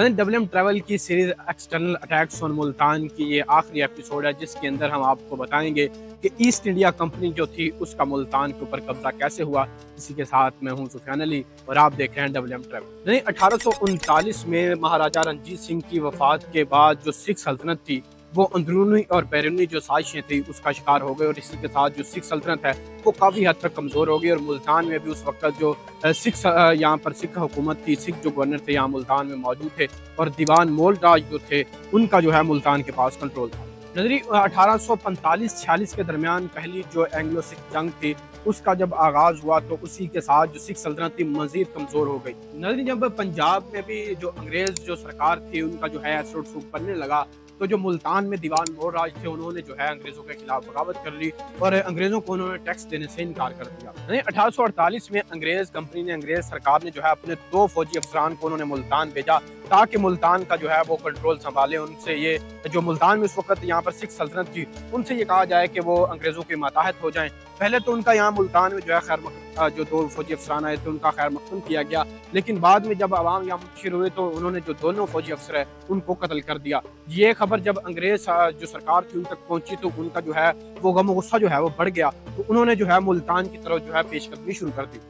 WM travel की series external attacks on Multan की ये आखिरी एपिसोड है, जिसके अंदर हम आपको बताएंगे कि ईस्ट इंडिया कंपनी जो थी उसका मुल्तान के ऊपर कब्जा कैसे हुआ। इसी के साथ मैं हूं सुफियान अली और आप देख रहे हैं WM ट्रैवल। 1839 में महाराजा रणजीत सिंह की वफात के बाद जो सिख सल्तनत थी वो अंदरूनी और बैरूनी जो साजिशें थी उसका शिकार हो गए और इसी के साथ जो सिख सल्तनत है वो काफ़ी हद तक कमज़ोर हो गई। और मुल्तान में भी उस वक्त जो यहाँ पर सिख हुकूमत थी, सिख जो गवर्नर थे यहाँ मुल्तान में मौजूद थे और दीवान मोल राज जो थे उनका जो है मुल्तान के पास कंट्रोल था। नजरी 1845-46 के दरमियान पहली जो एंग्लो सिख जंग थी उसका जब आगाज हुआ तो उसी के साथ जो सिख सल्तनत थी मजीद कमजोर हो गई। नजरी जब पंजाब में भी जो अंग्रेज जो सरकार थी उनका जो है असर सूख पड़ने लगा तो जो मुल्तान में दीवान मोल राज थे उन्होंने जो है अंग्रेजों के खिलाफ बगावत कर ली और अंग्रेजों को उन्होंने टैक्स देने से इनकार कर दिया। 1848 में अंग्रेज कंपनी ने, अंग्रेज सरकार ने जो है अपने 2 फौजी अफसरान को उन्होंने मुल्तान भेजा ताकि मुल्तान का जो है वो कंट्रोल संभाले। उनसे ये जो मुल्तान में उस वक्त यहाँ पर सिख सल्तनत थी उनसे ये कहा जाए कि वो अंग्रेजों के मातहत हो जाएं। पहले तो उनका यहाँ मुल्तान में जो है खैर जो 2 फौजी अफसरान आए थे उनका खैर मकदूम किया गया, लेकिन बाद में जब आवाम यहाँ मुंतशिर हुए तो उन्होंने जो दोनों फौजी अफसर है उनको कत्ल कर दिया। ये खबर जब अंग्रेज जो सरकार थी उन तक पहुंची तो उनका जो है वो गम गुस्सा जो है वो बढ़ गया, तो उन्होंने जो है मुल्तान की तरफ जो है पेशकदमी शुरू कर दी।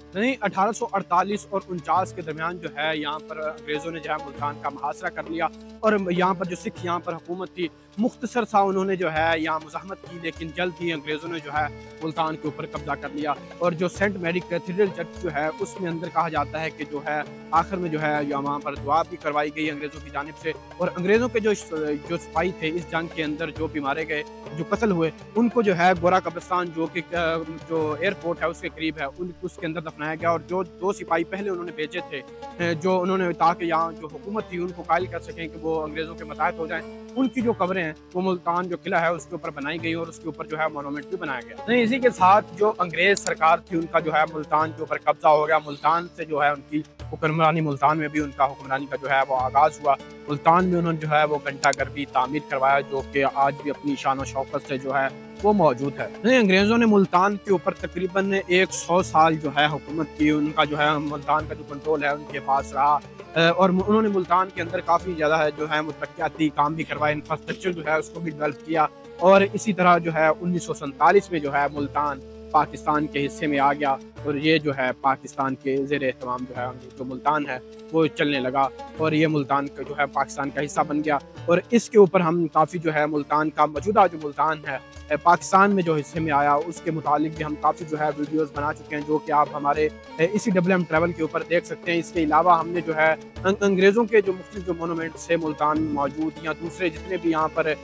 1848 और 49 के दरमियान जो है यहाँ पर अंग्रेजों ने जो है मुल्तान का मुहासरा कर लिया और यहाँ पर जो सिख यहाँ पर हुकूमत थी मुख्तसर सा उन्होंने जो है यहाँ मुज़ाहमत की, लेकिन जल्द ही अंग्रेजों ने जो है मुल्तान के ऊपर कब्जा कर लिया। और जो सेंट मैरी कैथेड्रल चर्च जो है उसमें अंदर कहा जाता है कि जो है आखिर में जो है वहाँ पर दुआ भी करवाई गई अंग्रेजों की जानिब से और अंग्रेजों के जो सिपाही थे इस जंग के अंदर जो भी मारे गए, जो कत्ल हुए, उनको जो है गोरा कब्रिस्तान जो कि जो एयरपोर्ट है उसके करीब है उसके अंदर दफनाया गया। और जो 2 सिपाही पहले उन्होंने भेजे थे जो उन्होंने ताकि यहाँ जो हुकूमत थी उनको कायल कर सकें कि वो अंग्रेजों के मुताहत हो जाएं, उनकी जो कब्रें हैं वो मुल्तान जो किला है उसके ऊपर बनाई गई और उसके ऊपर जो है मोनूमेंट भी बनाया गया। नहीं, इसी के साथ जो अंग्रेज सरकार थी उनका जो है मुल्तान के ऊपर कब्जा हो गया। मुल्तान से जो है उनकी हुक्मरानी, मुल्तान में भी उनका हुक्मरानी का जो है वो आगाज हुआ। मुल्तान में उन्होंने जो है वो घंटाघर भी तामीर करवाया जो कि आज भी अपनी शान और शौकत से जो है वो मौजूद है। नहीं, अंग्रेजों ने मुल्तान के ऊपर तकरीबन 100 साल जो है हुकूमत की, उनका जो है मुल्तान का जो कंट्रोल है उनके पास रहा और उन्होंने मुल्तान के अंदर काफ़ी ज़्यादा है जो है मुतरक्कियाती काम भी करवाए, इंफ्रास्ट्रक्चर जो है उसको भी डेवलप किया। और इसी तरह जो है 1947 में जो है मुल्तान पाकिस्तान के हिस्से में आ गया और ये जो है पाकिस्तान के ज़ेर एहतमाम जो है जो मुल्तान है वो चलने लगा और ये मुल्तान का जो है पाकिस्तान का हिस्सा बन गया। और इसके ऊपर हम काफ़ी जो है मुल्तान का मौजूदा जो मुल्तान है पाकिस्तान में जो हिस्से में आया उसके मुतालिक भी हम काफ़ी जो है वीडियोस बना चुके हैं जो कि आप हमारे इसी WM ट्रैवल के ऊपर देख सकते हैं। इसके अलावा हमने जो है अंग्रेज़ों के जो मुख्तलिफ जो मोनूमेंट्स है मुल्तान में मौजूद या दूसरे जितने भी यहाँ पर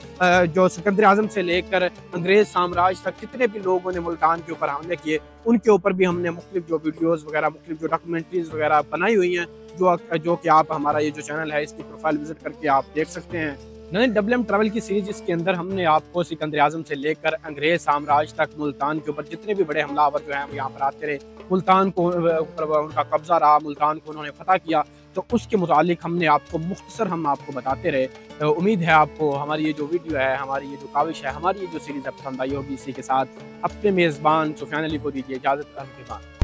जो सिकंदर आज़म से लेकर अंग्रेज़ साम्राज्य तक जितने भी लोगों ने मुल्तान के ऊपर हमले किए उनके ऊपर भी हमने मुख्तलिफ जो वीडियोज़ वगैरह, मुख्तलिफ जो डॉक्यूमेंट्रीज़ वगैरह बनाई हुई हैं जो कि आप हमारा ये जो चैनल है इसकी प्रोफाइल विजिट करके आप देख सकते हैं। WM ट्रैवल की सीरीज इसके अंदर हमने आपको सिकंदर आज़म से लेकर अंग्रेज साम्राज्य तक मुल्तान के ऊपर जितने भी बड़े हमलावर जो हैं वो यहाँ पर आते रहे, मुल्तान को ऊपर उनका कब्जा रहा, मुल्तान को उन्होंने फतह किया, तो उसके मुतालिक हमने आपको मुख्तसर हम आपको बताते रहे। उम्मीद है आपको हमारी ये जो वीडियो है, हमारी ये जो काविश है, हमारी ये जो सीरीज़ पसंद आई होगी। इसी के साथ अपने मेज़बान सुफियान अली को दीजिए इजाज़त।